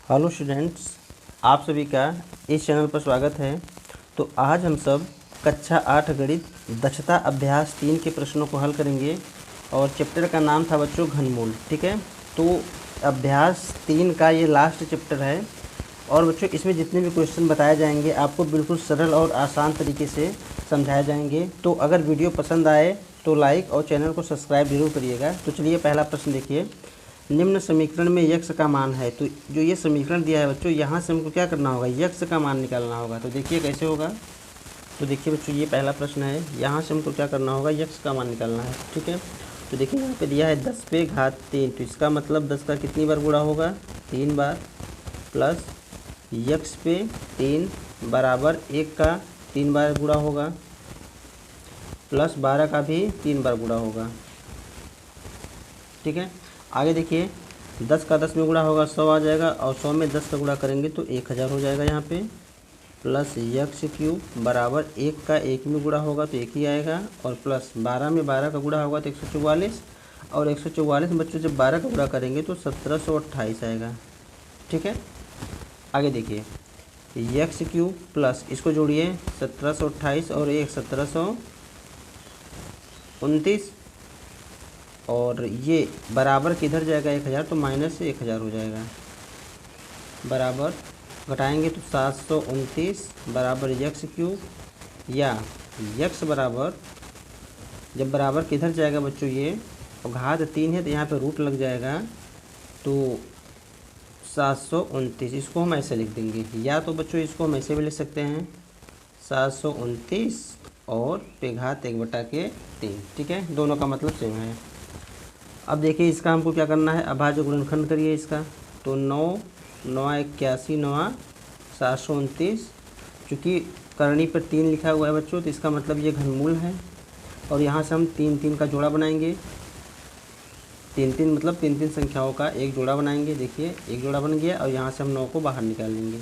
Hello students, आप सभी का इस चैनल पर स्वागत है। तो आज हम सब कक्षा 8 गणित दक्षता अभ्यास 3 के प्रश्नों को हल करेंगे और चैप्टर का नाम था बच्चों घनमूल। ठीक है, तो अभ्यास 3 का ये लास्ट चैप्टर है और बच्चों इसमें जितने भी क्वेश्चन बताए जाएंगे आपको बिल्कुल सरल और आसान तरीके से समझाए जाएंगे। तो अगर वीडियो पसंद आए तो लाइक और चैनल को सब्सक्राइब जरूर करिएगा। तो चलिए पहला प्रश्न देखिए, निम्न समीकरण में यक्स का मान है। तो जो ये समीकरण दिया है बच्चों, यहाँ से हमको क्या करना होगा, यक्स का मान निकालना होगा। तो देखिए कैसे होगा। तो देखिए बच्चों ये पहला प्रश्न है, यहाँ से हमको क्या करना होगा, यक्स का मान निकालना है। ठीक है, तो देखिए यहाँ पे दिया है 10 पे घात 3, तो इसका मतलब 10 का कितनी बार गुणा होगा, 3 बार, प्लस यक्स पे 3 बराबर 1 का 3 बार गुणा होगा, प्लस 12 का भी 3 बार गुणा होगा। ठीक है, आगे देखिए 10 का 10 में गुणा होगा 100 आ जाएगा, और 100 में 10 का गुणा करेंगे तो 1000 हो जाएगा यहाँ पे, प्लस यक्स क्यूब बराबर 1 का 1 में गुणा होगा तो 1 ही आएगा, और प्लस 12 में 12 का गुणा होगा तो 144, और 144 बच्चों जब 12 का गुणा करेंगे तो 1728 आएगा। ठीक है, आगे देखिए यक्स क्यूब प्लस इसको जोड़िए 1728 और 1729, और ये बराबर किधर जाएगा 1000, तो माइनस से 1000 हो जाएगा, बराबर घटाएंगे तो 729 बराबर यक्स क्यूब, या यक्स बराबर, जब बराबर किधर जाएगा बच्चों ये, और घात 3 है तो यहाँ पे रूट लग जाएगा, तो 729 इसको हम ऐसे लिख देंगे, या तो बच्चों इसको हम ऐसे भी लिख सकते हैं 729 और पे घात 1/3। ठीक है, दोनों का मतलब सेम है। अब देखिए इसका हमको क्या करना है, अभाज्य गुणनखंड करिए इसका। तो 9 9 81 9 729, चूँकि करनी पर 3 लिखा हुआ है बच्चों तो इसका मतलब ये घनमूल है, और यहाँ से हम 3 3 का जोड़ा बनाएंगे। 3 3 मतलब 3 3 संख्याओं का एक जोड़ा बनाएंगे। देखिए एक जोड़ा बन गया, और यहाँ से हम 9 को बाहर निकाल लेंगे।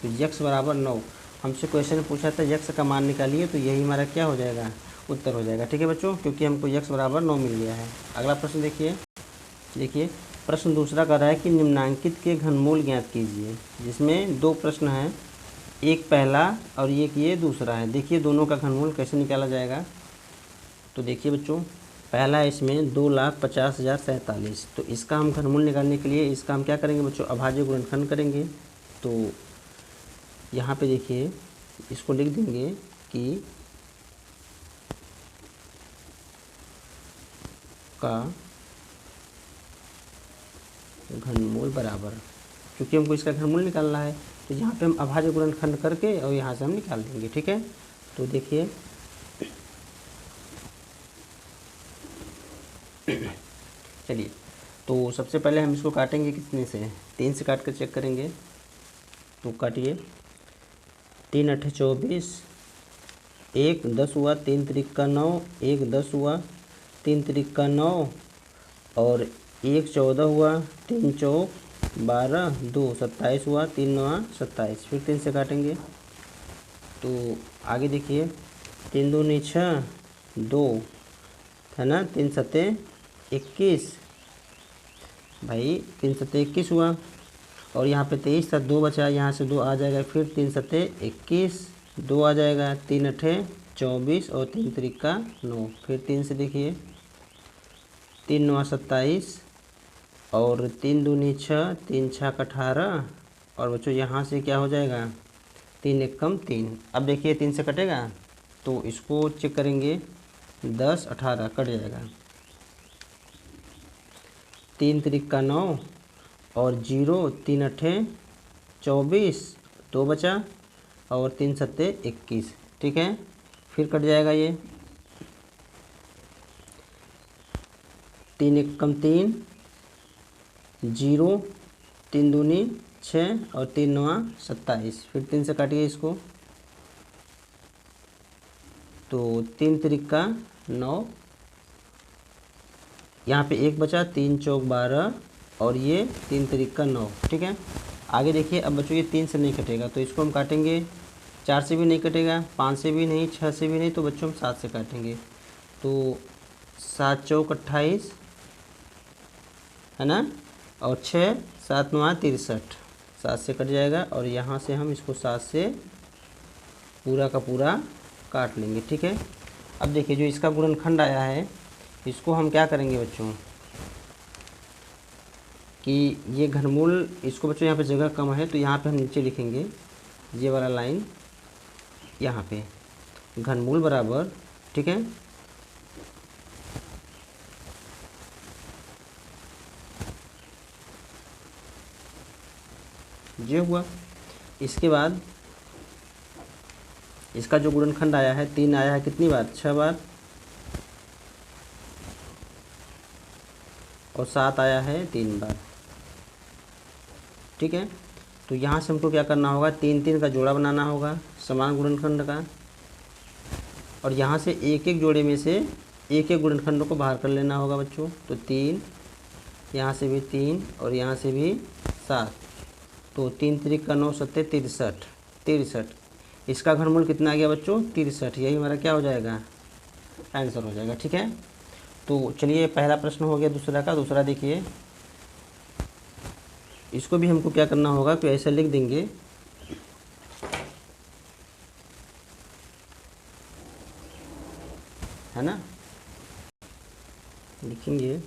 तो यक्स बराबर 9, हमसे क्वेश्चन में पूछा था यक्स का मान निकालिए, तो यही हमारा क्या हो जाएगा, उत्तर हो जाएगा। ठीक है बच्चों, क्योंकि हमको यक्स बराबर 9 मिल गया है। अगला प्रश्न देखिए, प्रश्न दूसरा कर रहा है कि निम्नांकित के घनमूल ज्ञात कीजिए, जिसमें 2 प्रश्न हैं, एक पहला और एक ये दूसरा है। देखिए दोनों का घनमूल कैसे निकाला जाएगा। तो देखिए बच्चों, पहला है इसमें 2,50,047, तो इसका हम घनमूल निकालने के लिए इसका हम क्या करेंगे बच्चों, अभाज्य गुणनखंड करेंगे। तो यहाँ पे देखिए इसको लिख देंगे कि का घनमूल बराबर, क्योंकि हमको इसका घनमूल निकालना है तो यहाँ पे हम अभाज्य गुणनखंड करके और यहाँ से हम निकाल देंगे। ठीक है, तो देखिए चलिए, तो सबसे पहले हम इसको काटेंगे कितने से, 3 से काट कर चेक करेंगे। तो काटिए, 3 8 24, 1 10 हुआ, 3 त्रिक का 9, 1 10 हुआ, 3 त्रिक का 9, और 1 14 हुआ, 3 चौक 12, 2 27 हुआ, 3 9 27, फिर 3 से काटेंगे। तो आगे देखिए 3 2 9 6 2 है ना, 3 सत्ते 21, भाई 3 सत्ते 21 हुआ, और यहाँ पे 23 था, 2 बचा, यहाँ से 2 आ जाएगा, फिर 3 सत्ते 21, 2 आ जाएगा, 3 अठे 24 और 3 त्रिक का 9, फिर 3 से देखिए 3 9 27, और 3 दूनी 6, 3 6 18, और बच्चों यहाँ से क्या हो जाएगा, 3 1 कम 3। अब देखिए 3 से कटेगा तो इसको चेक करेंगे, 10 18 कट जाएगा, 3 त्रिक का 9 और 0, 3 अठे 24, 2 बचा, और 3 सत्ते 21। ठीक है, फिर कट जाएगा ये, 3 1 कम 3, 0, 3 दूनी 6 और 3 9 27, फिर 3 से काटिए इसको। तो 3 त्रिक का 9, यहाँ पे 1 बचा, 3 चौक 12, और ये 3 त्रिक का 9। ठीक है, आगे देखिए, अब बच्चों ये 3 से नहीं कटेगा तो इसको हम काटेंगे, 4 से भी नहीं कटेगा, 5 से भी नहीं, 6 से भी नहीं, तो बच्चों हम 7 से काटेंगे। तो 7 चौक 28 है ना, और 6 7 9 63, 7 से कट जाएगा और यहाँ से हम इसको 7 से पूरा का पूरा काट लेंगे। ठीक है, अब देखिए जो इसका गुणनखंड आया है इसको हम क्या करेंगे बच्चों कि ये घनमूल, इसको बच्चों यहाँ पे जगह कम है तो यहाँ पे हम नीचे लिखेंगे ये वाला लाइन यहाँ पे, घनमूल बराबर, ठीक है, ये हुआ। इसके बाद इसका जो गुणनखंड आया है 3 आया है कितनी बार, 6 बार, और 7 आया है 3 बार। ठीक है, तो यहाँ से हमको क्या करना होगा, 3 3 का जोड़ा बनाना होगा समान गुणनखंड का, और यहाँ से एक एक जोड़े में से एक एक गुणनखंड को बाहर कर लेना होगा बच्चों। तो 3, यहाँ से भी 3 और यहाँ से भी 7, तो 3 3 का 9 7 63, 63। इसका घनमूल कितना आ गया बच्चों, 63। यही हमारा क्या हो जाएगा, आंसर हो जाएगा। ठीक है, तो चलिए पहला प्रश्न हो गया। दूसरा देखिए, इसको भी हमको क्या करना होगा कि ऐसा लिख देंगे, है ना, लिखेंगे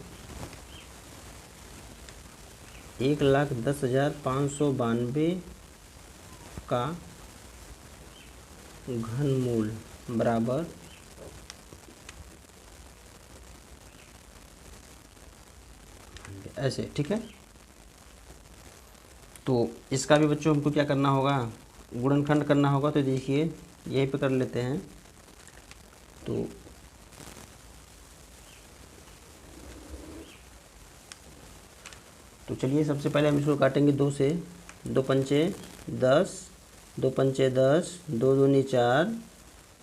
1,10,592 का घनमूल बराबर ऐसे। ठीक है, तो इसका भी बच्चों हमको क्या करना होगा, गुणनखंड करना होगा। तो देखिए यहीं पे कर लेते हैं। तो चलिए सबसे पहले हम इसको काटेंगे 2 से। 2 पंचे 10, 2 पंचे 10, 2 दूनी 4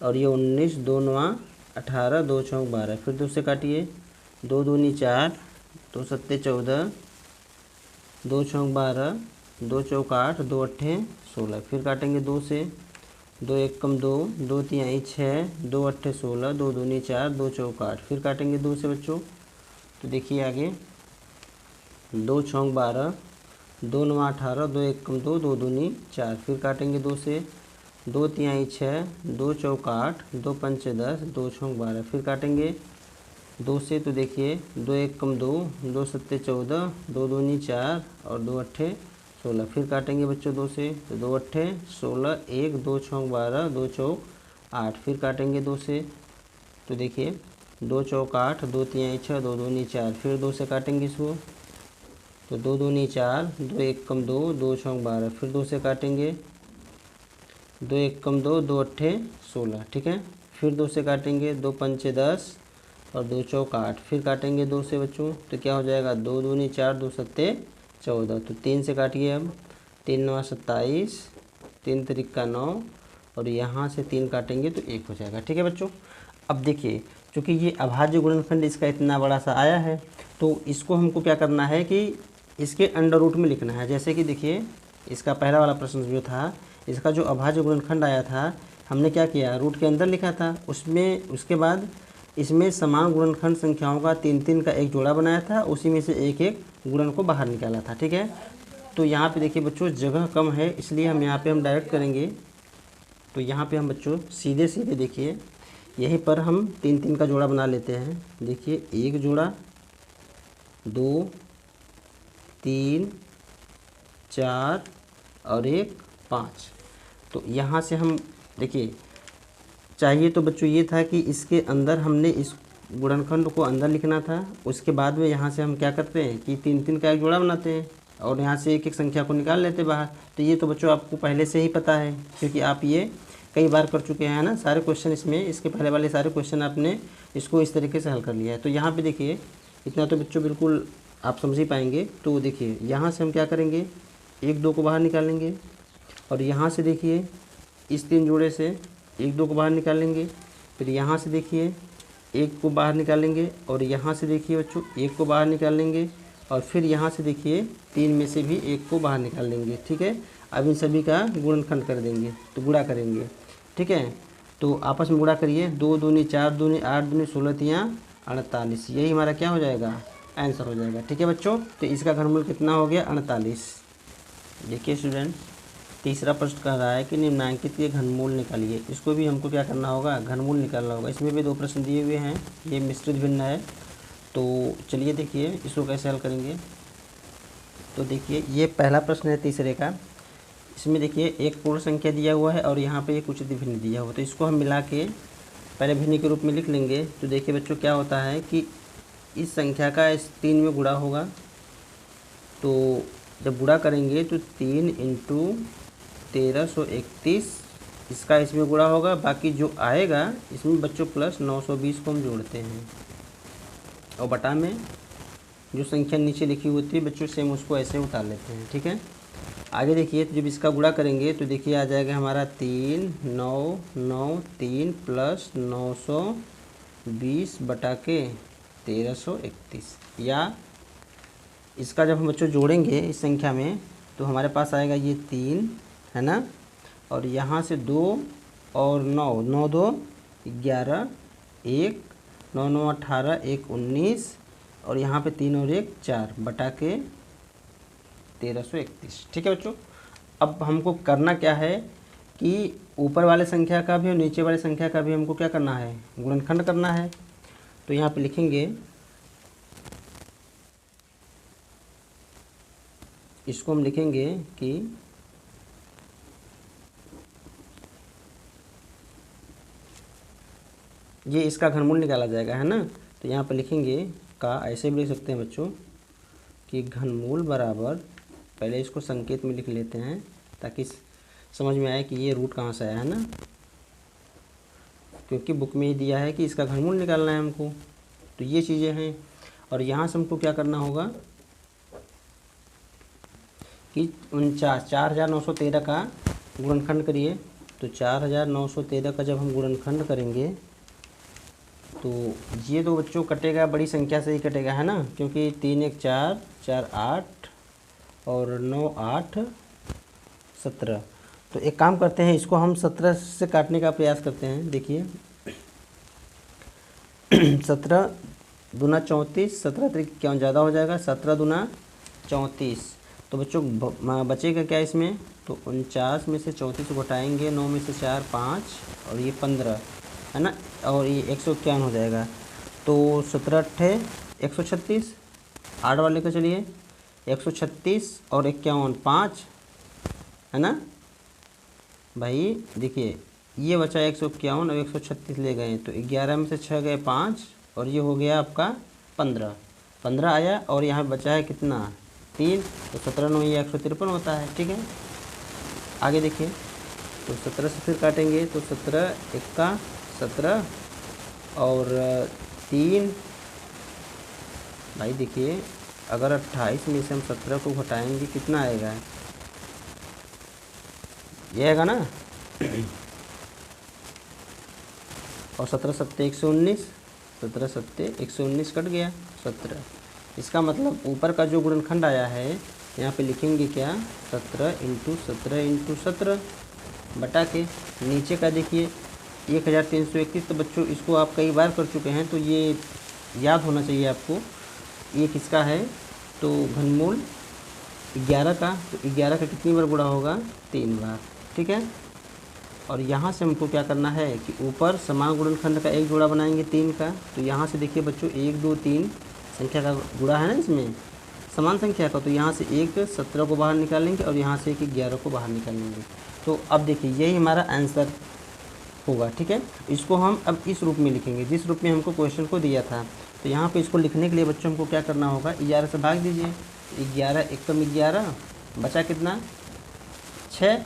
और ये 19, 2 नवा 18, 2 चौक 12। फिर 2 से काटिए, 2 दूनी 4, 2 सत्ते 14, 2 चौक 12, 2 चौक 8, 2 अट्ठे 16। फिर काटेंगे 2 से, 2 एक कम 2, 2 तिहाई 6, 2 अट्ठे 16, 2 दूनी 4, 2 चौक 8। फिर काटेंगे 2 से बच्चों। तो देखिए आगे 2 चौक 12, 2 नवा 18, 2 एक कम 2, 2 दूनी 4। फिर काटेंगे 2 से, 2 तिहाई 6, 2 चौक 8, 2 पंचे 10, 2 चौक 12। फिर काटेंगे 2 से। तो देखिए 2 एक कम 2, 2 सत्ते 14, 2 दूनी 4 और 2 अट्ठे 16। फिर काटेंगे बच्चों 2 से। तो 2 अट्ठे 16, 1, 2 चौक 12, 2 चौक 8। फिर काटेंगे 2 से। तो देखिए 2 चौक 8, 2 तिहाई 6, 2 दूनी 4। फिर 2 से काटेंगे इसको। तो 2 दूनी 4, 2 एक कम 2, 2 चौक 12। फिर 2 से काटेंगे, 2 एक कम 2, 2 अट्ठे 16। ठीक है, फिर 2 से काटेंगे, 2 पंचे 10 और 2 चौक 8। फिर काटेंगे 2 से बच्चों। तो क्या हो जाएगा, 2 दूनी 4, 2 सत्ते 14। तो 3 से काटिए अब, 3 नवा 27, 3 तिरिक्का 9 और यहाँ से 3 काटेंगे तो 1 हो जाएगा। ठीक है बच्चों, अब देखिए चूँकि ये अभाज्य गुणनखंड इसका इतना बड़ा सा आया है तो इसको हमको क्या करना है कि इसके अंडर रूट में लिखना है। जैसे कि देखिए इसका पहला वाला प्रश्न जो था, इसका जो अभाज्य गुणनखंड आया था हमने क्या किया, रूट के अंदर लिखा था उसमें। उसके बाद इसमें समान गुणनखंड संख्याओं का 3 3 का एक जोड़ा बनाया था, उसी में से एक एक गुणन को बाहर निकाला था। ठीक है, तो यहाँ पे देखिए बच्चों जगह कम है इसलिए हम यहाँ पे हम डायरेक्ट करेंगे। तो यहाँ पे हम बच्चों सीधे सीधे देखिए यहीं पर हम 3 3 का जोड़ा बना लेते हैं। देखिए 1 जोड़ा, 2, 3, 4 और 1 5। तो यहाँ से हम देखिए चाहिए तो बच्चों ये था कि इसके अंदर हमने इस गुणनखंड को अंदर लिखना था। उसके बाद में यहाँ से हम क्या करते हैं कि 3 3 का एक जोड़ा बनाते हैं और यहाँ से एक एक संख्या को निकाल लेते बाहर। तो ये तो बच्चों आपको पहले से ही पता है क्योंकि आप ये कई बार कर चुके हैं ना सारे क्वेश्चन। इसमें इसके पहले वाले सारे क्वेश्चन आपने इसको इस तरीके से हल कर लिया है। तो यहाँ पे देखिए इतना तो बच्चों बिल्कुल आप समझ ही पाएंगे। तो देखिए यहाँ से हम क्या करेंगे, 1 2 को बाहर निकालेंगे और यहाँ से देखिए इस 3 जोड़े से 1 2 को बाहर निकालेंगे। फिर यहाँ से देखिए 1 को बाहर निकालेंगे और यहाँ से देखिए बच्चों 1 को बाहर निकालेंगे और फिर यहाँ से देखिए 3 में से भी 1 को बाहर निकाल लेंगे। ठीक है, अब इन सभी का गुणनखंड कर देंगे, तो गुणा करेंगे। ठीक है, तो आपस में गुणा करिए, 2 दूनी 4 दूनी 8 दूनी 16 तियाँ 48। यही हमारा क्या हो जाएगा, आंसर हो जाएगा। ठीक है बच्चों, तो इसका घनमूल कितना हो गया, 48। देखिए स्टूडेंट, तीसरा प्रश्न कह रहा है कि निम्नांकित के घनमूल निकालिए। इसको भी हमको क्या करना होगा, घनमूल निकालना होगा। इसमें भी 2 प्रश्न दिए हुए हैं, ये मिश्रित भिन्न है। तो चलिए देखिए इसको कैसे हल करेंगे। तो देखिए ये पहला प्रश्न है तीसरे का। इसमें देखिए एक पूर्ण संख्या दिया हुआ है और यहाँ पे एक उचित भिन्न दिया हुआ, तो इसको हम मिला के पहले भिन्न के रूप में लिख लेंगे। तो देखिए बच्चों क्या होता है कि इस संख्या का इस 3 में गुणा होगा। तो जब गुणा करेंगे तो 3 इंटू 1331 इसका इसमें गुणा होगा। बाकी जो आएगा इसमें बच्चों प्लस 920 को हम जोड़ते हैं और बटा में जो संख्या नीचे लिखी होती है बच्चों सेम उसको ऐसे उतार लेते हैं। ठीक है, आगे देखिए तो जब इसका गुणा करेंगे तो देखिए आ जाएगा हमारा 3 9 9 3 प्लस 920 बटा के 1331। या इसका जब हम बच्चों जोड़ेंगे इस संख्या में तो हमारे पास आएगा ये 3 है ना, और यहाँ से 2 और 9 9 2 11 1 9 9 18 1 19 और यहाँ पे 3 और 1 4 बटा के 1331। ठीक है बच्चों, अब हमको करना क्या है कि ऊपर वाले संख्या का भी और नीचे वाले संख्या का भी हमको क्या करना है, गुणनखंड करना है। तो यहाँ पे लिखेंगे, इसको हम लिखेंगे कि ये इसका घनमूल निकाला जाएगा है ना। तो यहाँ पे लिखेंगे का, ऐसे भी लिख सकते हैं बच्चों कि घनमूल बराबर, पहले इसको संकेत में लिख लेते हैं ताकि समझ में आए कि ये रूट कहाँ से आया है ना, क्योंकि बुक में ही दिया है कि इसका घनमूल निकालना है हमको। तो ये चीज़ें हैं और यहाँ से हमको क्या करना होगा कि 4913 का गुणनखंड करिए। तो 4913 का जब हम गुणनखंड करेंगे तो ये तो बच्चों कटेगा, बड़ी संख्या से ही कटेगा है ना, क्योंकि 3 1 4 4 8 और 9 8 17। तो एक काम करते हैं, इसको हम 17 से काटने का प्रयास करते हैं। देखिए 17 दूना 34, 17 तरीके क्या ज़्यादा हो जाएगा, 17 दूना 34। तो बच्चों बचेगा क्या इसमें, तो 49 में से 34 को घटाएंगे, 9 में से 4 5 और ये 15 है ना, और ये 151 हो जाएगा। तो 17 अट्ठे 136, 8 वाले का चलिए 136 और 51 5 है ना भाई। देखिए ये बचा 151 और 136 ले गए, तो 11 में से 6 गए 5 और ये हो गया आपका 15 आया, और यहाँ बचा है कितना 3। तो 17 9 ये 153 होता है। ठीक है, आगे देखिए तो 17 से फिर काटेंगे तो 17 1 17 और 3 भाई। देखिए अगर 28 में से हम 17 को घटाएंगे कितना आएगा, ये आएगा ना और 17 7 119, 17 7 119 कट गया 17। इसका मतलब ऊपर का जो गुणनखंड आया है यहाँ पे लिखेंगे क्या, 17 इंटू 17 इंटू 17 बटा के नीचे का देखिए 1331। तो बच्चों इसको आप कई बार कर चुके हैं तो ये याद होना चाहिए आपको। ये किसका है, तो घनमूल 11 का। तो 11 का कितनी बार गुणा होगा, 3 बार। ठीक है, और यहाँ से हमको क्या करना है कि ऊपर समान गुणनखंड का एक जोड़ा बनाएंगे 3 का। तो यहाँ से देखिए बच्चों 1 2 3 संख्या का गुणा है ना इसमें समान संख्या का, तो यहाँ से एक 17 को बाहर निकालेंगे और यहाँ से एक 11 को बाहर निकालेंगे। तो अब देखिए यही हमारा आंसर होगा। ठीक है, इसको हम अब इस रूप में लिखेंगे जिस रूप में हमको क्वेश्चन को दिया था। तो यहाँ पे इसको लिखने के लिए बच्चों हमको क्या करना होगा, 11 से भाग दीजिए, 11 1 कम 11 बचा कितना 6,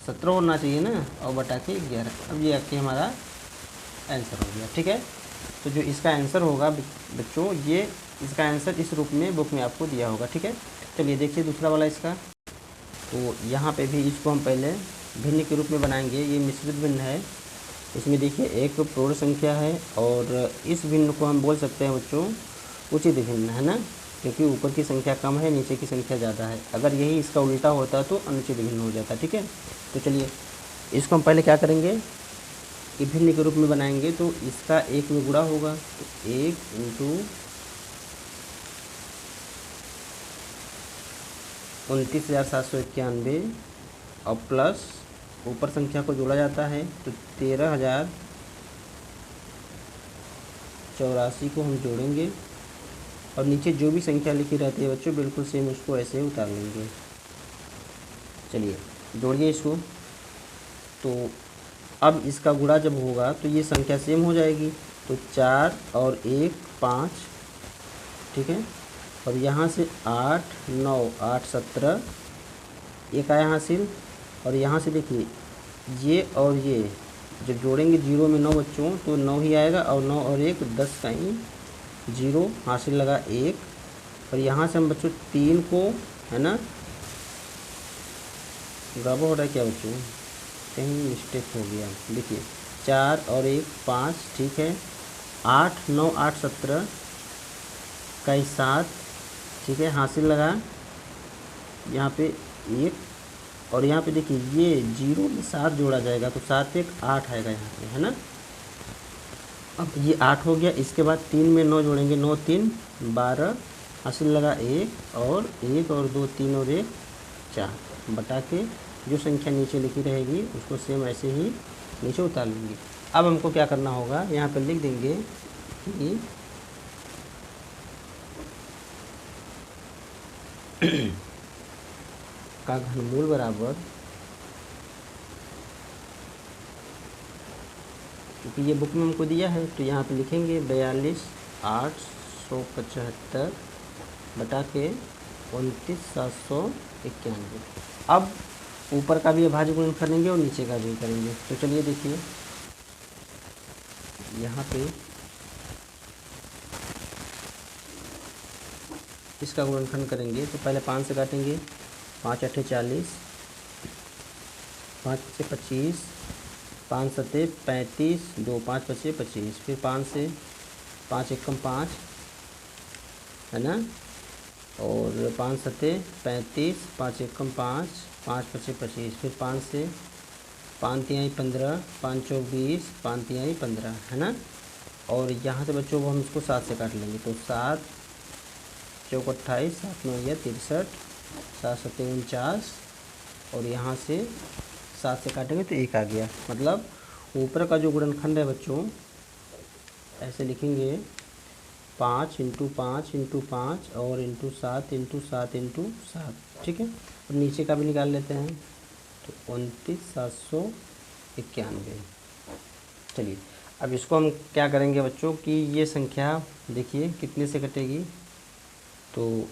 17 होना चाहिए ना, और बटा के 11। अब ये आपके हमारा आंसर हो गया। ठीक है, तो जो इसका आंसर होगा बच्चों, ये इसका आंसर इस रूप में बुक में आपको दिया होगा। ठीक है, चलिए देखिए दूसरा वाला इसका। तो यहाँ पे भी इसको हम पहले भिन्न के रूप में बनाएंगे। ये मिश्रित भिन्न है, इसमें देखिए एक पूर्ण संख्या है और इस भिन्न को हम बोल सकते हैं बच्चों उचित भिन्न है ना, क्योंकि ऊपर की संख्या कम है नीचे की संख्या ज़्यादा है। अगर यही इसका उल्टा होता तो अनुचित भिन्न हो जाता। ठीक है, तो चलिए इसको हम पहले क्या करेंगे कि भिन्न के रूप में बनाएंगे। तो इसका 1 में गुणा होगा, तो 1 इंटू 29,791 और प्लस ऊपर संख्या को जोड़ा जाता है तो 13,084 को हम जोड़ेंगे और नीचे जो भी संख्या लिखी रहती है बच्चों बिल्कुल सेम उसको ऐसे ही उतार लेंगे। चलिए जोड़िए इसको। तो अब इसका गुणा जब होगा तो ये संख्या सेम हो जाएगी, तो 4 और 1 5, ठीक है। और यहाँ से 8 9 8 17 एक आया हासिल। और यहाँ से देखिए ये और ये जब जोड़ेंगे 0 में 9 बच्चों तो 9 ही आएगा और 9 और 1 10 का ही 0 हासिल लगा 1। और यहाँ से हम बच्चों 3 को, है ना, गड़बड़ हो रहा है क्या बच्चों, कहीं मिस्टेक हो गया। देखिए 4 और 1 5, ठीक है। 8 9 8 17 का 7, ठीक है, हासिल लगा यहाँ पे 1। और यहाँ पे देखिए ये 0 में 7 जोड़ा जाएगा तो 7 1 8 आएगा यहाँ पे, है ना। अब ये 8 हो गया। इसके बाद 3 में 9 जोड़ेंगे, 9 3 12 हासिल लगा 1 और 1 और 2 3 और 1 4 बटा के जो संख्या नीचे लिखी रहेगी उसको सेम ऐसे ही नीचे उतार लेंगे। अब हमको क्या करना होगा, यहाँ पे लिख देंगे कि का घनमूल बराबर, क्योंकि ये बुक में हमको दिया है तो यहाँ पे लिखेंगे 42,875 बटा के 29,791। अब ऊपर का भी अभाज्य गुणन करेंगे और नीचे का भी करेंगे। तो चलिए देखिए यहाँ पे इसका गुणनखंड करेंगे तो पहले 5 से काटेंगे, 5 8 40, 5 से 25, 5 7 35, 2 5 5 25, फिर 5 से 5 1 5, है ना, और 5 7 35, 5 1 5, 5 5 25, फिर 5 से 5 3 15, 5 4 20, 5 3 15, है ना। और यहाँ से बच्चों को हम इसको 7 से काट लेंगे तो 7 चौक 28, 7 9 63, 7 7 49 और यहाँ से 7 से काटेंगे तो 1 आ गया। मतलब ऊपर का जो गुणनखंड है बच्चों ऐसे लिखेंगे 5 × 5 × 5 और × 7 × 7 × 7, ठीक है। और नीचे का भी निकाल लेते हैं तो 29,791। चलिए अब इसको हम क्या करेंगे बच्चों कि ये संख्या देखिए कितने से कटेगी, तो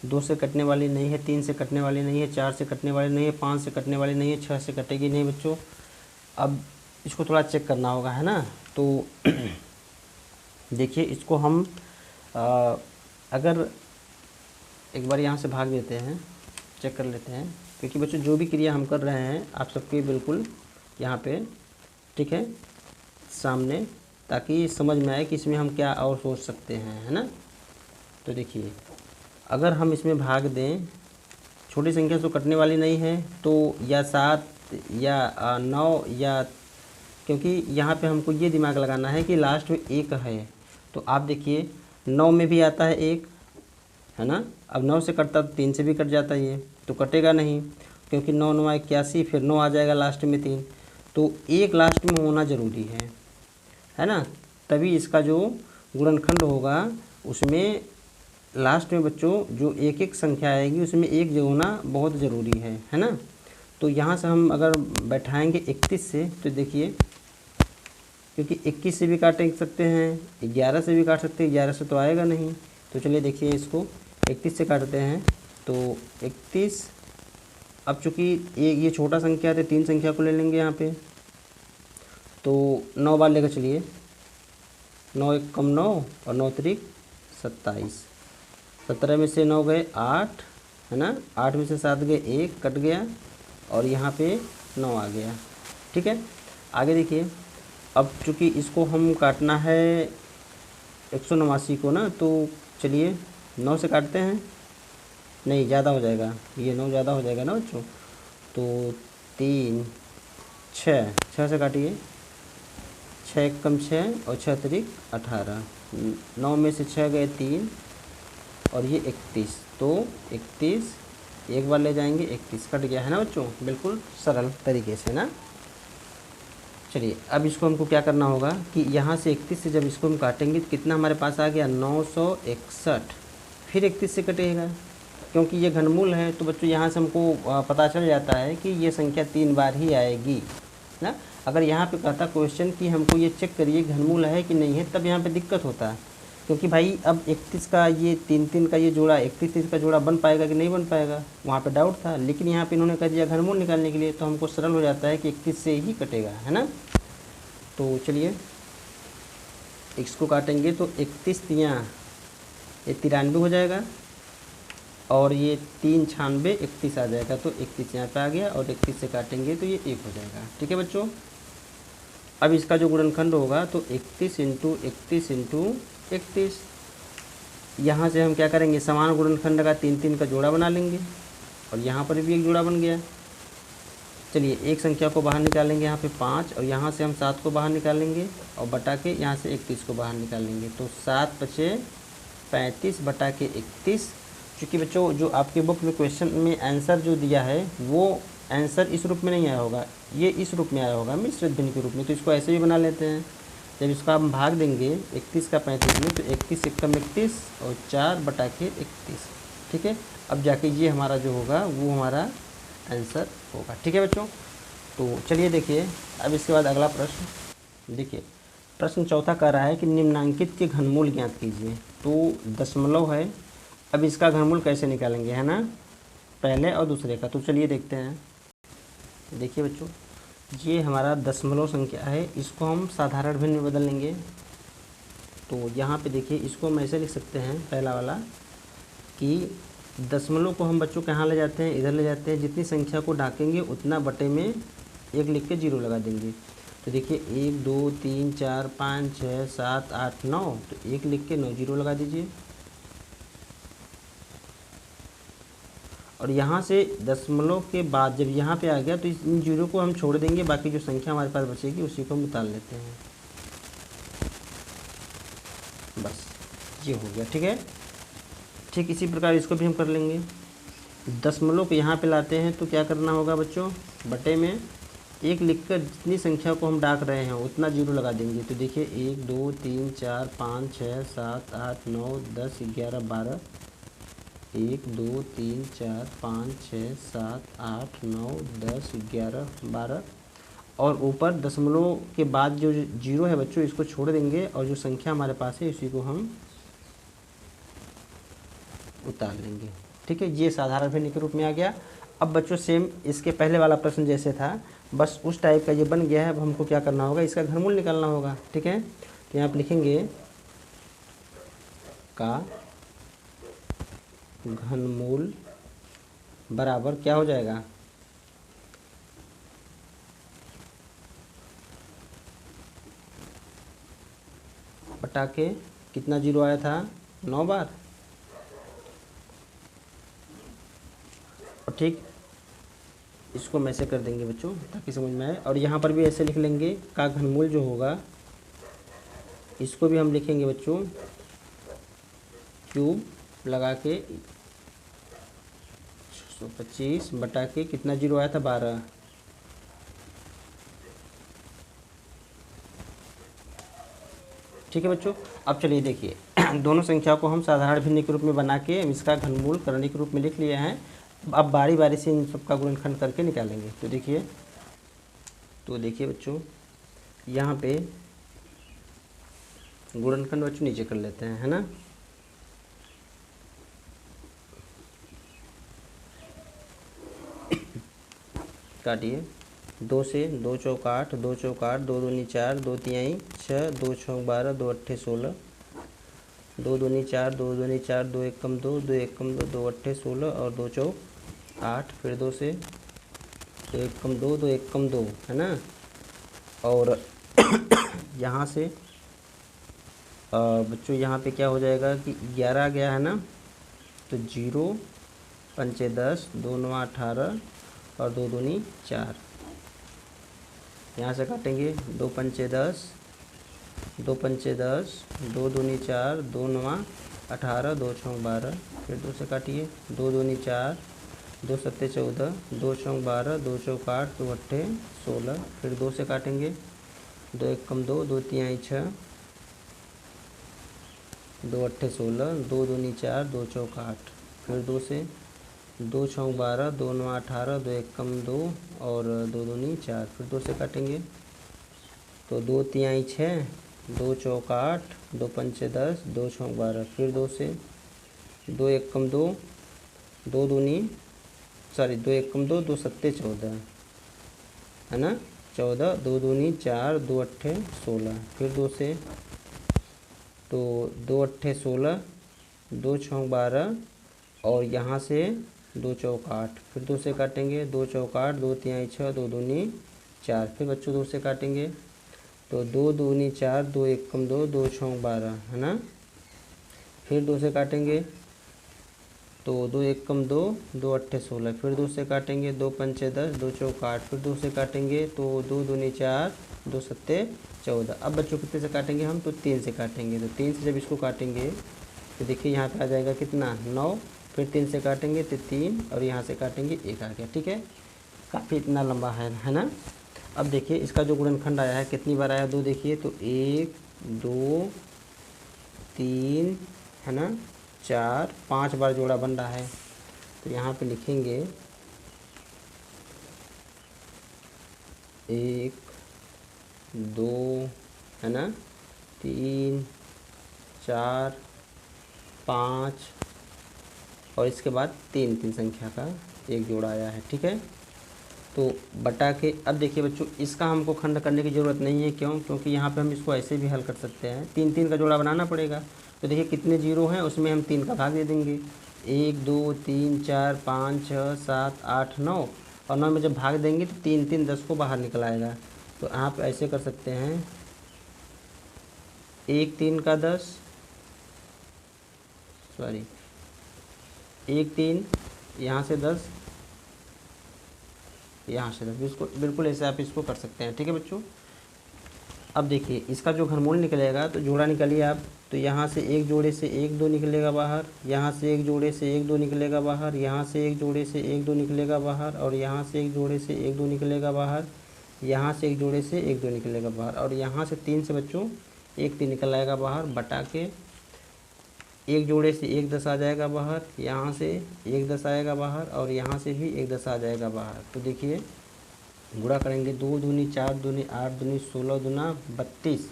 दो से कटने वाली नहीं है, 3 से कटने वाली नहीं है, 4 से कटने वाली नहीं है, 5 से कटने वाली नहीं है, 6 से कटेगी नहीं बच्चों। अब इसको थोड़ा चेक करना होगा, है ना। तो देखिए इसको हम अगर एक बार यहाँ से भाग देते हैं, चेक कर लेते हैं, क्योंकि बच्चों जो भी क्रिया हम कर रहे हैं आप सबके बिल्कुल यहाँ पे, ठीक है, सामने, ताकि समझ में आए कि इसमें हम क्या और सोच सकते हैं, है ना। तो देखिए अगर हम इसमें भाग दें, छोटी संख्या तो कटने वाली नहीं है, तो या 7 या 9 या, क्योंकि यहाँ पे हमको ये दिमाग लगाना है कि लास्ट में 1 है। तो आप देखिए 9 में भी आता है 1, है ना। अब 9 से कटता तो 3 से भी कट जाता है, ये तो कटेगा नहीं, क्योंकि 9 9 81, फिर 9 आ जाएगा लास्ट में 3, तो 1 लास्ट में होना ज़रूरी है ना। तभी इसका जो गुणनखंड होगा उसमें लास्ट में बच्चों जो एक एक संख्या आएगी उसमें 1 जो होना बहुत ज़रूरी है ना। तो यहाँ से हम अगर बैठाएंगे 31 से, तो देखिए क्योंकि 21 से भी काट सकते हैं, 11 से भी काट सकते हैं, 11 से तो आएगा नहीं। तो चलिए देखिए इसको 31 से काटते हैं तो 31, अब चूँकि ये छोटा संख्या है 3 संख्या को ले लेंगे यहाँ पे, तो 9 बार लेकर चलिए, 9 1 कम 9 और 9 3 27, 17 में से 9 गए 8, है ना, 8 में से 7 गए 1 कट गया और यहाँ पे 9 आ गया, ठीक है। आगे देखिए, अब चूँकि इसको हम काटना है 189 को ना, तो चलिए 9 से काटते हैं, नहीं ज़्यादा हो जाएगा, ये 9 ज़्यादा हो जाएगा ना बच्चों, तो 3 6 से काटिए, 6 1 कम 6 और 6 3 18, 9 में से 6 गए 3 और ये 31, तो 31 एक बार ले जाएंगे 31 कट गया है ना बच्चों, बिल्कुल सरल तरीके से ना। चलिए अब इसको हमको क्या करना होगा कि यहाँ से 31 से जब इसको हम काटेंगे तो कितना हमारे पास आ गया 961, फिर 31 से कटेगा क्योंकि ये घनमूल है। तो बच्चों यहाँ से हमको पता चल जाता है कि ये संख्या 3 बार ही आएगी ना। अगर यहाँ पे कहता क्वेश्चन कि हमको ये चेक करिए घनमूल है कि नहीं है, तब यहाँ पे दिक्कत होता है क्योंकि भाई अब 31 का ये 3 का ये जोड़ा 31 का जोड़ा बन पाएगा कि नहीं बन पाएगा, वहाँ पे डाउट था। लेकिन यहाँ पे इन्होंने कह दिया घनमूल निकालने के लिए, तो हमको सरल हो जाता है कि 31 से ही कटेगा, है ना। तो चलिए इसको काटेंगे तो 31 तियाँ ये 93 हो जाएगा और ये 3 96 31 आ जाएगा। तो 31 यहाँ पे आ गया और 31 से काटेंगे तो ये 1 हो जाएगा। ठीक है बच्चों, अब इसका जो गुणनखंड होगा तो 31 इंटू 31 इंटू 31, यहाँ से हम क्या करेंगे समान गुणनखंड का 3 का जोड़ा बना लेंगे और यहाँ पर भी एक जोड़ा बन गया। चलिए एक संख्या को बाहर निकालेंगे यहाँ पे 5 और यहाँ से हम 7 को बाहर निकालेंगे और बटा के यहाँ से 31 को बाहर निकालेंगे। तो 7 पचे 35 बटा के 31। चूँकि बच्चों जो आपके बुक में क्वेश्चन में आंसर जो दिया है वो आंसर इस रूप में नहीं आया होगा, ये इस रूप में आया होगा मिश्रित भिन्न के रूप में। तो इसको ऐसे भी बना लेते हैं। जब इसका हम भाग देंगे 31 का 35 में तो 31 एकम 31 और 4 बटा के 31। ठीक है, अब जाके ये हमारा जो होगा वो हमारा आंसर होगा। ठीक है बच्चों, तो चलिए देखिए अब इसके बाद अगला प्रश्न देखिए। प्रश्न चौथा कह रहा है कि निम्नांकित के घनमूल ज्ञात कीजिए। तो दशमलव है, अब इसका घनमूल कैसे निकालेंगे, है ना, पहले और दूसरे का। तो चलिए देखते हैं। देखिए बच्चों ये हमारा दशमलव संख्या है, इसको हम साधारण भिन्न में बदल लेंगे। तो यहाँ पे देखिए इसको हम ऐसे लिख सकते हैं पहला वाला कि दशमलव को हम बच्चों कहाँ ले जाते हैं, इधर ले जाते हैं। जितनी संख्या को ढाकेंगे उतना बटे में 1 लिख के 0 लगा देंगे। तो देखिए 1 2 3 4 5 6 7 8 9, तो 1 लिख के 9 0 लगा दीजिए। और यहाँ से दशमलव के बाद जब यहाँ पे आ गया तो इन 0 को हम छोड़ देंगे, बाकी जो संख्या हमारे पास बचेगी उसी को हम उतार लेते हैं। बस ये हो गया। ठीक है, ठीक इसी प्रकार इसको भी हम कर लेंगे। दशमलव को यहाँ पे लाते हैं तो क्या करना होगा बच्चों, बटे में 1 लिखकर जितनी संख्या को हम डाक रहे हैं उतना 0 लगा देंगे। तो देखिए 1 2 3 4 5 6 7 8 9 10 11 12, 1 2 3 4 5 6 7 8 9 10 11 12 और ऊपर दशमलव के बाद जो 0 है बच्चों इसको छोड़ देंगे और जो संख्या हमारे पास है उसी को हम उतार लेंगे। ठीक है, ये साधारण भिन्न के रूप में आ गया। अब बच्चों सेम इसके पहले वाला प्रश्न जैसे था बस उस टाइप का ये बन गया है। अब हमको क्या करना होगा, इसका घनमूल निकालना होगा। ठीक है, तो यहाँ पर लिखेंगे का घनमूल बराबर क्या हो जाएगा, बटा के कितना 0 आया था 9 बार। और ठीक इसको हम ऐसे कर देंगे बच्चों ताकि समझ में आए। और यहाँ पर भी ऐसे लिख लेंगे का घनमूल जो होगा इसको भी हम लिखेंगे बच्चों क्यूब लगा के 125 बटा के कितना 0 आया था 12। ठीक है बच्चों, अब चलिए देखिए दोनों संख्या को हम साधारण भिन्न के रूप में बना के इसका घनमूल करने के रूप में लिख लिए हैं। अब बारी बारी से इन सबका गुणनखंड करके निकालेंगे। तो देखिए बच्चों यहाँ पे गुणनखंड बच्चों नीचे कर लेते हैं, है ना। काटिए 2 से 2 चौक 8 2 चौक 8 2 दूनी 4 2 तिहाई 6 2 छौक 12 2 अट्ठे 16 2 दूनी 4 2 दूनी 4 2 एकम 2 2 एकम 2 2 अट्ठे 16 और 2 चौक 8 फिर 2 से 2 एकम 2 2 एकम 2, है ना। और यहाँ से बच्चों यहाँ पे क्या हो जाएगा कि 11 आ गया है ना। तो 0 पंचे 10 2 9 18 और 2 दूनी 4। यहाँ से काटेंगे 2 पंचे 10 दो पंचे 10, दो दूनी 4, दो नवा 18, दो छौंक 12, फिर 2 से काटिए, दो दूनी 4, दो सत्ते 14, दो छौंक 12, दो चौक 8, दो अट्ठे 16, फिर 2 से काटेंगे, दो एक कम 2, दो तिहाई 6, दो अट्ठे 16, दो दूनी 4, दो चौक 8, फिर 2 से, दो छौंक 12, दो नौ 18, दो एक कम 2 और दो दूनी 4, फिर 2 से काटेंगे, तो दो तिहाई 6, दो चौक 8, दो पंचे 10, दो छौंक 12, फिर 2 से, दो एक कम 2, दो दूनी दो एक कम 2, दो सत्ते 14, है ना 14, दो दूनी 4, दो अट्ठे 16, फिर 2 से, तो दो अट्ठे 16, दो छौंक 12 और यहाँ से दो चौक 8, फिर 2 से काटेंगे, दो चौक 8, दो तिहाई 6, दो दूनी 4, फिर बच्चों 2 से काटेंगे, तो दो दूनी 4, दो एक कम 2, दो छौंक 12, है ना, फिर 2 से काटेंगे, तो दो एक कम 2, दो अट्ठे 16, फिर 2 से काटेंगे, दो पंचे 10, दो चौक 8, फिर 2 से काटेंगे, तो दो दूनी 4, दो सत्ते 14। अब बच्चों कितने से काटेंगे हम, तो 3 से काटेंगे, तो 3 से जब इसको काटेंगे तो देखिए यहाँ पे आ जाएगा कितना 9, फिर 3 से काटेंगे तो 3 और यहाँ से काटेंगे 1 आ गया। ठीक है, काफ़ी इतना लंबा है ना। अब देखिए इसका जो गुणनखंड आया है कितनी बार आया, 2 देखिए तो 1 2 3 है ना 4 5 बार जोड़ा बन रहा है। तो यहाँ पे लिखेंगे 1 2 है ना 3 4 5 और इसके बाद 3 संख्या का एक जोड़ा आया है। ठीक है, तो बटा के अब देखिए बच्चों इसका हमको खंड करने की ज़रूरत नहीं है, क्यों, क्योंकि यहाँ पे हम इसको ऐसे भी हल कर सकते हैं, 3 का जोड़ा बनाना पड़ेगा। तो देखिए कितने जीरो हैं उसमें हम 3 का भाग दे देंगे, 1 2 3 4 5 6 7 8 9 और 9 में जब भाग देंगे तो 3 3 10 को बाहर निकल आएगा। तो आप ऐसे कर सकते हैं 1 3 का 10 सॉरी 1 3 यहाँ से 10 यहाँ से 10, इसको बिल्कुल ऐसे आप इसको कर सकते हैं। ठीक है बच्चों, अब देखिए इसका जो घनमूल निकलेगा तो जोड़ा निकालिए आप, तो यहाँ से एक जोड़े से 1 2 निकलेगा बाहर, यहाँ से एक जोड़े से 1 2 निकलेगा बाहर, यहाँ से एक जोड़े से 1 2 निकलेगा बाहर और यहाँ से एक जोड़े से 1 2 निकलेगा बाहर, यहाँ से एक जोड़े से 1 2 निकलेगा बाहर और यहाँ से 3 से बच्चों 1 3 निकल आएगा बाहर, बटा के एक जोड़े से 1 10 आ जाएगा बाहर, यहाँ से 1 10 आएगा बाहर और यहाँ से भी 1 10 आ जाएगा बाहर। तो देखिए गुणा करेंगे, 2 दूनी 4 दूनी 8 दूनी 16 दूना 32।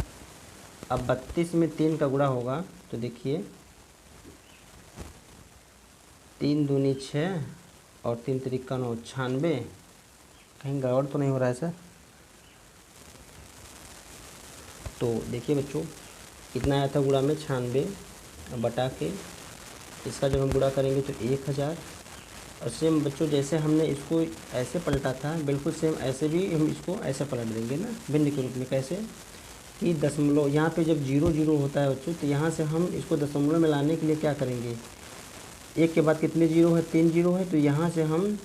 अब 32 में 3 का गुणा होगा तो देखिए 3 दूनी 6 और 3 तिरिका 9 96। कहीं गड़बड़ तो नहीं हो रहा है सर? तो देखिए बच्चों कितना आया था गुणा में 96, बटा के इसका जब हम गुणा करेंगे तो 1000 और सेम बच्चों जैसे हमने इसको ऐसे पलटा था बिल्कुल सेम ऐसे भी हम इसको ऐसे पलट देंगे ना भिन्न के रूप में। कैसे कि दशमलव यहाँ पे जब 0 0 होता है बच्चों तो यहाँ से हम इसको दशमलव में लाने के लिए क्या करेंगे, एक के बाद कितने जीरो है 3 जीरो है, तो यहाँ से हम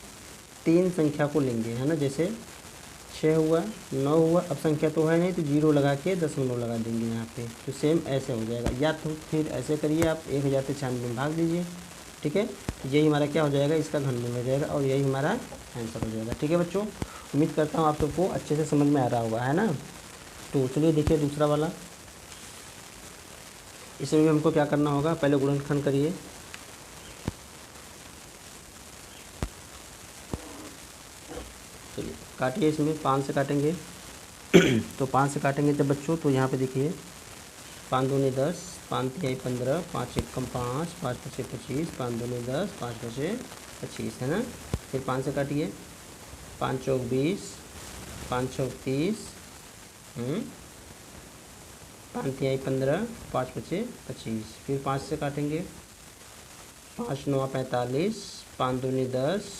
3 संख्या को लेंगे, है ना, जैसे 6 हुआ 9 हुआ, अब संख्या तो है नहीं तो 0 लगा के दशमलव लगा देंगे यहाँ पे, तो सेम ऐसे हो जाएगा। या तो फिर ऐसे करिए आप 1000 से 96 में भाग दीजिए। ठीक है, यही हमारा क्या हो जाएगा, इसका घनमूल हो जाएगा और यही हमारा आंसर हो जाएगा। ठीक है बच्चों, उम्मीद करता हूँ आप सबको अच्छे से समझ में आ रहा होगा, है ना। तो चलिए देखिए दूसरा वाला, इसमें भी हमको क्या करना होगा, पहले गुणनखंड करिए। चलिए काटिए, इसमें 5 से काटेंगे तो 5 से काटेंगे जब बच्चों तो यहाँ पे देखिए 5 दूनी 10, 5 तिहाई 15, 5 एकम 5, 5 पचे 25, 5 दूनी 10, 5 पचे 25, है ना। फिर 5 से काटिए, 5 चौक 20, 5 चौक 30, 5 तिहाई 15, 5 पचे 25। फिर 5 से काटेंगे, 5 9 45, 5 दूनी 10,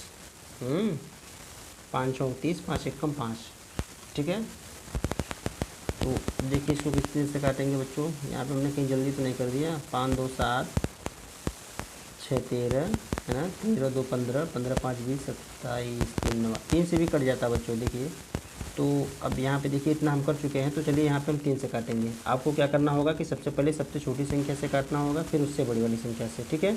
5 चौक 30, 5 एकम 5। ठीक है, तो देखिए इसको कितने से काटेंगे बच्चों, यहाँ पे हमने कहीं जल्दी तो नहीं कर दिया। 5 2 7, 6 13, है ना, 13 2 15, 15 5 20, 27 3 9, 3 से भी कट जाता है बच्चों देखिए। तो अब यहाँ पे देखिए इतना हम कर चुके हैं, तो चलिए यहाँ पे हम 3 से काटेंगे। आपको क्या करना होगा कि सबसे पहले सबसे छोटी संख्या से काटना होगा, फिर उससे बड़ी वाली संख्या से, ठीक है।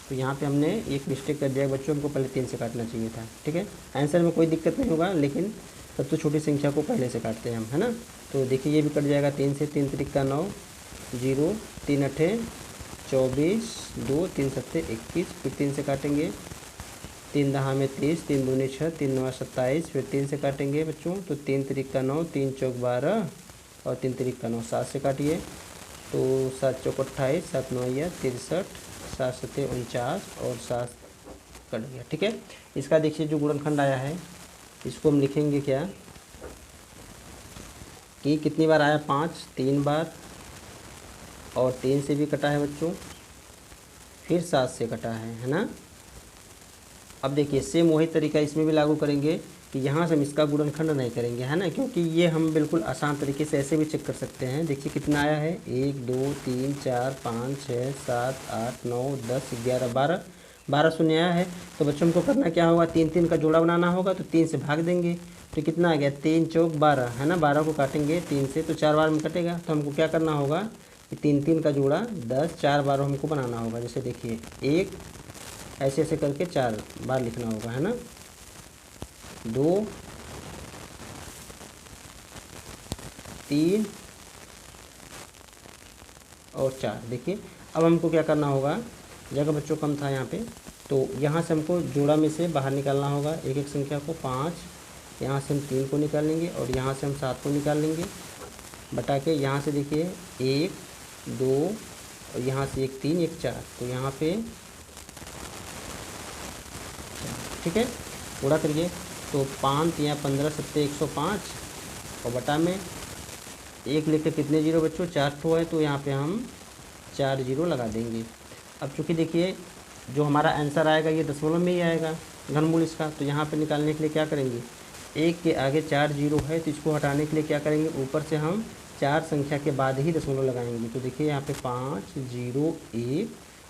तो यहाँ पे हमने एक मिस्टेक कर दिया बच्चों, हमको पहले 3 से काटना चाहिए था, ठीक है। आंसर में कोई दिक्कत नहीं होगा, लेकिन सबसे छोटी संख्या को पहले से काटते हैं हम, है ना। तो देखिए ये भी कट जाएगा 3 से, 3 त्रिक का 9, 0, 3 अठे 24, 2, 3 सत्ते 21, फिर 3 से काटेंगे, 3 दहा में 30, 3 दूनी 6, 3 नवा 27, फिर 3 से काटेंगे बच्चों। तो 3 त्रिक का 9, 3 चौक 12 और 3 त्रिक का 9, 7 से काटिए। तो 7 चौक 28, 7 9 63, 7 सत्ते 49 और 7 कट गया, ठीक है। इसका देखिए जो गुणनखंड आया है, इसको हम लिखेंगे क्या कि कितनी बार आया 5, 3 बार, और 3 से भी कटा है बच्चों, फिर 7 से कटा है ना। अब देखिए सेम वही तरीका इसमें भी लागू करेंगे कि यहाँ से हम इसका गुणनखंड नहीं करेंगे, है ना, क्योंकि ये हम बिल्कुल आसान तरीके से ऐसे भी चेक कर सकते हैं। देखिए कितना आया है, 1 2 3 4 5 6 7 8 9 10 11 12, 12 शून्य आया है। तो बच्चों को करना क्या होगा, 3 3 का जोड़ा बनाना होगा, तो 3 से भाग देंगे, तो कितना आ गया, 3 चौक 12, है ना। 12 को काटेंगे 3 से तो 4 बार में कटेगा, तो हमको क्या करना होगा कि 3 3 का जोड़ा 10, 4 बार हमको बनाना होगा। जैसे देखिए 1 ऐसे ऐसे करके 4 बार लिखना होगा, है ना। 2 3 और 4। देखिए अब हमको क्या करना होगा, जगह बच्चों कम था यहाँ पे, तो यहाँ से हमको जोड़ा में से बाहर निकालना होगा एक एक संख्या को। 5, यहाँ से हम 3 को निकालेंगे और यहाँ से हम 7 को निकाल लेंगे, बटा के यहाँ से देखिए 1 2 और यहाँ से 1 3 1 4, तो यहाँ पे, ठीक है, पूरा करिए। तो 5 या 15 सत्ते 105 और बटा में 1 लेकर कितने जीरो बच्चों, 4 ठो है, तो यहाँ पे हम 4 जीरो लगा देंगे। अब चूँकि देखिए जो हमारा आंसर आएगा ये दशमलव में ही आएगा, घनमूल इसका, तो यहाँ पे निकालने के लिए क्या करेंगे, 1 के आगे 4 जीरो है, तो इसको हटाने के लिए क्या करेंगे, ऊपर से हम 4 संख्या के बाद ही दशमलव लगाएंगे। तो देखिए यहाँ पे 5 0 1,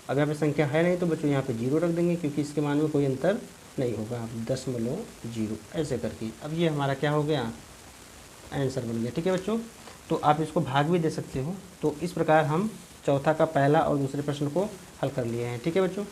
अब यहाँ पे संख्या है नहीं तो बच्चों यहाँ पे 0 रख देंगे, क्योंकि इसके मान में कोई अंतर नहीं होगा, 0.0 ऐसे करके। अब ये हमारा क्या हो गया, आंसर बन गया, ठीक है बच्चों। तो आप इसको भाग भी दे सकते हो। तो इस प्रकार हम चौथा का पहला और दूसरे प्रश्न को हल कर लिए हैं, ठीक है बच्चों।